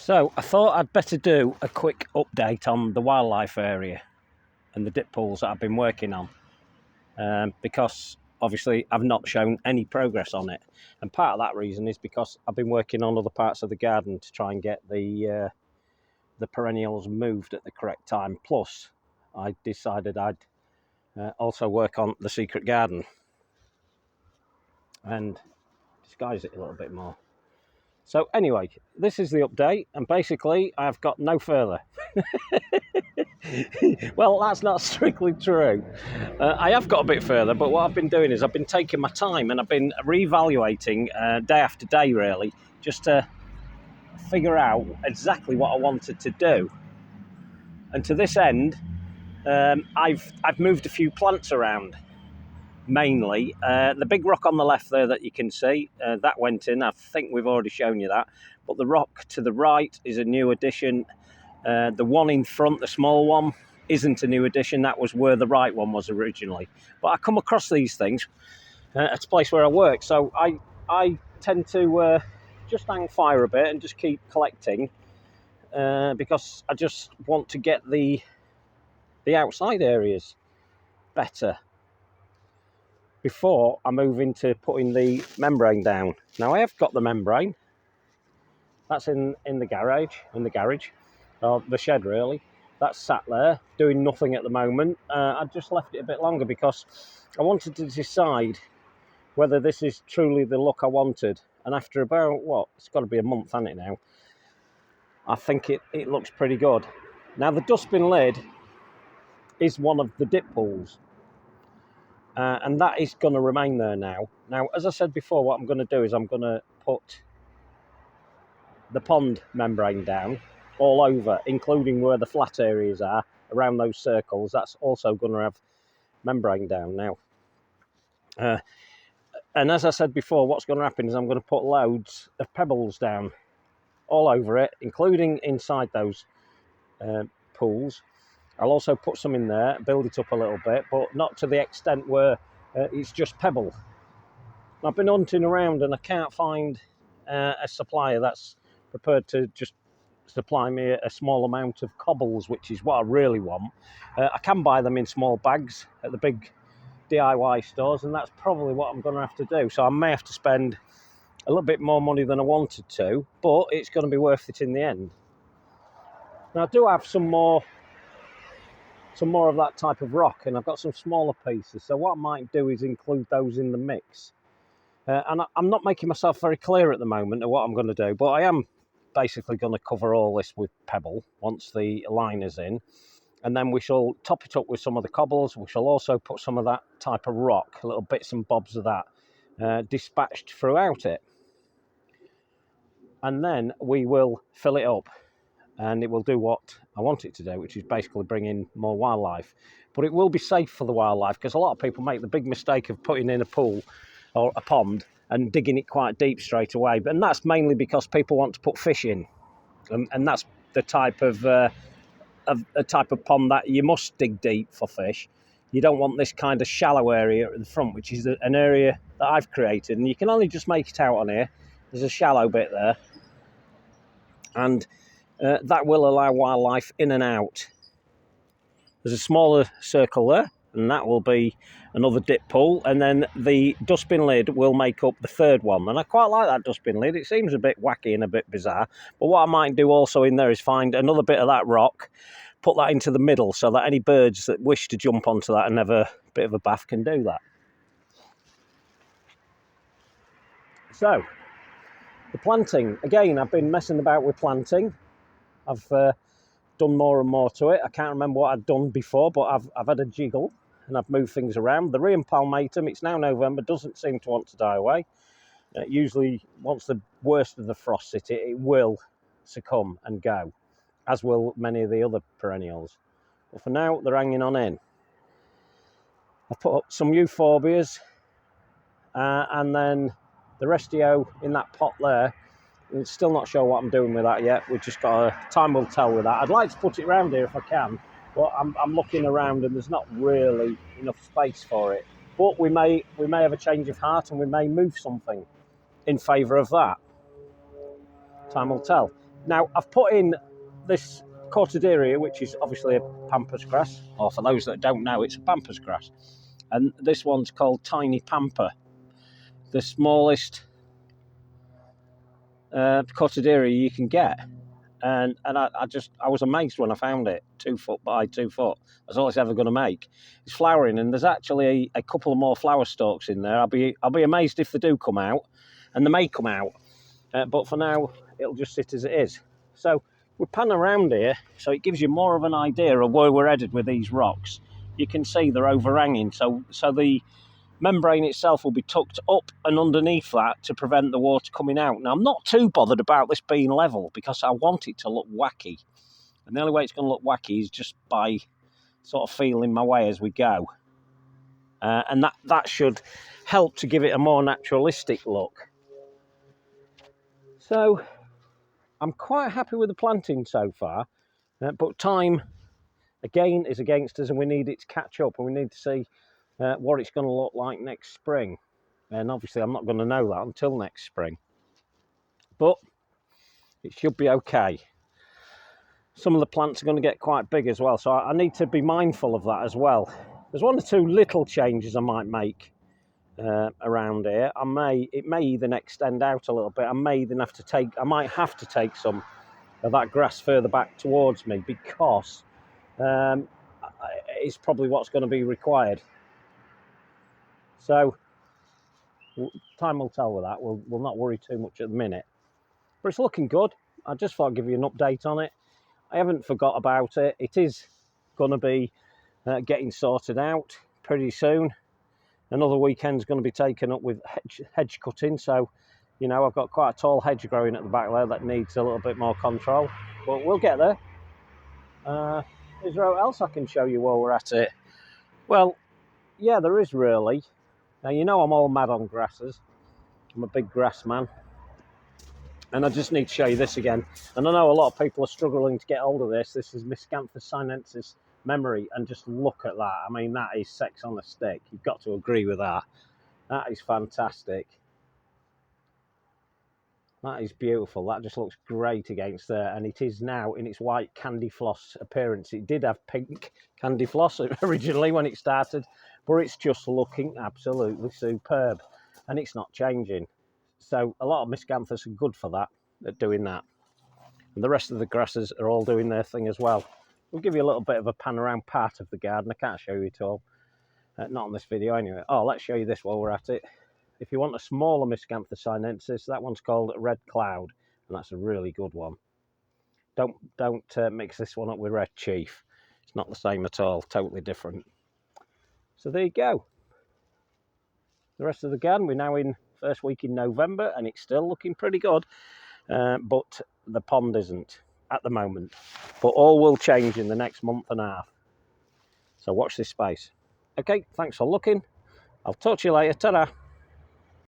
So I thought I'd better do a quick update on the wildlife area and the dip pools that I've been working on, because obviously I've not shown any progress on it, and part of that reason is because I've been working on other parts of the garden to try and get the perennials moved at the correct time. Plus, I decided I'd also work on the secret garden and disguise it a little bit more. So anyway, this is the update, and basically I've got no further. Well, that's not strictly true. I have got a bit further, but what I've been doing is I've been taking my time and I've been reevaluating day after day, really, just to figure out exactly what I wanted to do. And to this end, I've moved a few plants around. Mainly, the big rock on the left there that you can see, that went in. I think we've already shown you that. But the rock to the right is a new addition. The one in front, the small one, isn't a new addition. That was where the right one was originally. But I come across these things at a place where I work, so I tend to just hang fire a bit and just keep collecting because I just want to get the outside areas better before I move into putting the membrane down. Now I have got the membrane. That's in the garage, or the shed really. That's sat there doing nothing at the moment. I just left it a bit longer because I wanted to decide whether this is truly the look I wanted. And after about, it's got to be a month, hasn't it now? I think it looks pretty good. Now the dustbin lid is one of the dip pools. And that is going to remain there now. Now, as I said before, what I'm going to do is I'm going to put the pond membrane down all over, including where the flat areas are, around those circles. That's also going to have membrane down now. And as I said before, what's going to happen is I'm going to put loads of pebbles down all over it, including inside those pools. I'll also put some in there, build it up a little bit, but not to the extent where it's just pebble. I've been hunting around and I can't find a supplier that's prepared to just supply me a small amount of cobbles, which is what I really want. I can buy them in small bags at the big DIY stores, and that's probably what I'm going to have to do. So I may have to spend a little bit more money than I wanted to, but it's going to be worth it in the end. Now I do have some more of that type of rock, and I've got some smaller pieces, so what I might do is include those in the mix. And I'm not making myself very clear at the moment of what I'm going to do, but I am basically going to cover all this with pebble once the line is in, and then we shall top it up with some of the cobbles. We shall also put some of that type of rock, little bits and bobs of that, dispatched throughout it, and then we will fill it up. And it will do what I want it to do, which is basically bring in more wildlife. But it will be safe for the wildlife, because a lot of people make the big mistake of putting in a pool or a pond and digging it quite deep straight away. And that's mainly because people want to put fish in. And that's the type of pond that you must dig deep for fish. You don't want this kind of shallow area at the front, which is an area that I've created. And you can only just make it out on here. There's a shallow bit there. And that will allow wildlife in and out. There's a smaller circle there, and that will be another dip pool, and then the dustbin lid will make up the third one. And I quite like that dustbin lid. It seems a bit wacky and a bit bizarre, but what I might do also in there is find another bit of that rock, put that into the middle so that any birds that wish to jump onto that and have a bit of a bath can do that. So the planting, again, I've been messing about with planting. I've done more and more to it. I can't remember what I'd done before, but I've had a jiggle and I've moved things around. The Rheum palmatum, it's now November, doesn't seem to want to die away. Usually, once the worst of the frost hit it, it will succumb and go, as will many of the other perennials. But for now, they're hanging on in. I've put up some euphorbias and then the Restio in that pot there. I'm still not sure what I'm doing with that yet. We've just got time will tell with that. I'd like to put it around here if I can, but I'm looking around and there's not really enough space for it. But we may have a change of heart and we may move something in favour of that. Time will tell. Now, I've put in this Cortaderia, which is obviously a pampas grass, or for those that don't know, it's a pampas grass. And this one's called Tiny Pampa, the smallest Cortaderia you can get. And I was amazed when I found it, 2 foot by 2 foot. That's all it's ever going to make. It's flowering, and there's actually a couple of more flower stalks in there. I'll be amazed if they do come out, and they may come out. But for now, it'll just sit as it is. So we pan around here, so it gives you more of an idea of where we're headed with these rocks. You can see they're overhanging, so the membrane itself will be tucked up and underneath that to prevent the water coming out. Now, I'm not too bothered about this being level because I want it to look wacky. And the only way it's going to look wacky is just by sort of feeling my way as we go. And that should help to give it a more naturalistic look. So I'm quite happy with the planting so far, but time again is against us, and we need it to catch up, and we need to see what it's going to look like next spring. And obviously I'm not going to know that until next spring, but it should be okay. Some of the plants are going to get quite big as well, so I need to be mindful of that as well. There's 1 or 2 little changes I might make around here. It may even extend out a little bit. I might have to take some of that grass further back towards me, because it's probably what's going to be required. So time will tell with that. We'll not worry too much at the minute, but it's looking good. I just thought I'd give you an update on it. I haven't forgot about it. It is going to be getting sorted out pretty soon. Another weekend's going to be taken up with hedge cutting, so you know, I've got quite a tall hedge growing at the back there that needs a little bit more control, but we'll get there. Is there else I can show you while we're at it? Well, yeah, there is really. Now, you know I'm all mad on grasses. I'm a big grass man. And I just need to show you this again. And I know a lot of people are struggling to get hold of this. This is Miscanthus sinensis memory, and just look at that. I mean, that is sex on a stick. You've got to agree with that. That is fantastic. That is beautiful. That just looks great against there, and it is now in its white candy floss appearance. It did have pink candy floss originally when it started, but it's just looking absolutely superb, and it's not changing. So a lot of Miscanthus are good for that, at doing that. And the rest of the grasses are all doing their thing as well. We'll give you a little bit of a pan around part of the garden. I can't show you it all. Not on this video anyway. Oh, let's show you this while we're at it. If you want a smaller Miscanthus sinensis, that one's called Red Cloud, and that's a really good one. Don't mix this one up with Red Chief. It's not the same at all, totally different. So there you go. The rest of the garden, we're now in first week in November, and it's still looking pretty good, but the pond isn't at the moment. But all will change in the next month and a half. So watch this space. Okay, thanks for looking. I'll talk to you later. Ta-da.